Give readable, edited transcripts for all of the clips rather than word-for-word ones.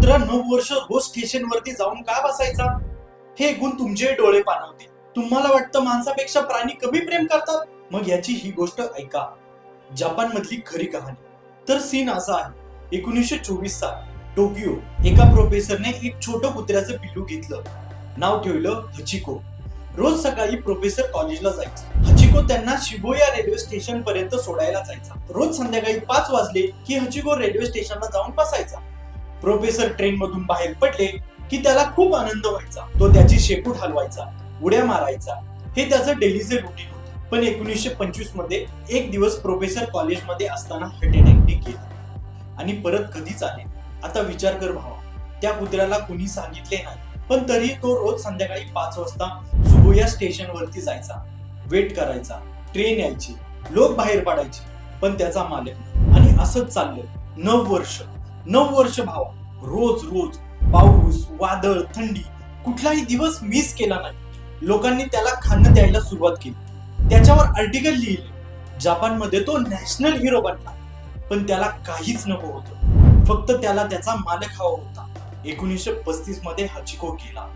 कुत्रा 9 वर्ष रोज स्टेशन वरती जाऊन का बसायचा? हे ऐकून तुमचे डोळे पाणावतील. तुम्हाला वाटतं माणसापेक्षा प्राणी कमी प्रेम करतात? मग याची ही गोष्ट ऐका. जपान मधली खरी कहाणी. तर सीन असा आहे, 1924 साल, टोकियो. एका प्रोफेसरने एक छोटं कुत्र्याचं पिल्लू घेतलं. नाव ठेवलं हचिको. रोज सकाळी प्रोफेसर कॉलेजला जायचा. हचिको त्यांना शिबुया रेल्वे स्टेशन पर्यंत सोडायला जायचा. रोज संध्याकाळी 5 वाजले की हचिको रेल्वे स्टेशनला जाऊन बसायचा. प्रोफेसर ट्रेन मधून बाहेर पडले की त्याला खूप आनंद व्हायचा. तो त्याची शेपूट हलवायचा, उड्या मारायचा. हे त्याचं डेलीचे रुटीन होतं. पण 1925 मध्ये एक दिवस प्रोफेसर कॉलेजमध्ये असताना हार्ट अटॅकने गेला आणि परत कधीच आले. आता विचार कर भावा, त्या कुत्र्याला कुणी सांगितले नाही, पण तरी तो रोज संध्याकाळी 5 वाजता शिबुया स्टेशन वरती जायचा. वेट करायचा. ट्रेन यायची, लोक बाहेर पडायचे, पण त्याचा मालक नाही. आणि असंच चाललं 9 वर्ष भावा. रोज रोज पाऊस, वादळ, थंडी, कुठलाही दिवस मिस केला नाही. लोकांनी त्याला खाणं द्यायला सुरुवात केली. त्याच्यावर आर्टिकल लिहिले. जपानमध्ये तो नॅशनल हिरो बनला. पण त्याला काहीच नको होतं. फक्त त्याला त्याचा मालक हवा होता. 1935 मध्ये हचिको गेला.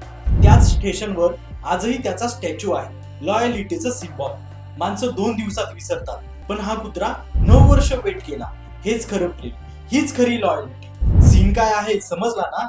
त्याच स्टेशनवर आजही त्याचा स्टॅच्यू आहे. लॉयलिटीचं सिम्बॉल. माणसं 2 दिवसात विसरतात, पण हा कुत्रा 9 वर्ष वेट केला. हेच खरं प्रेम, हीच खरी लॉयलिटी. सीन काय आहे समजला ना?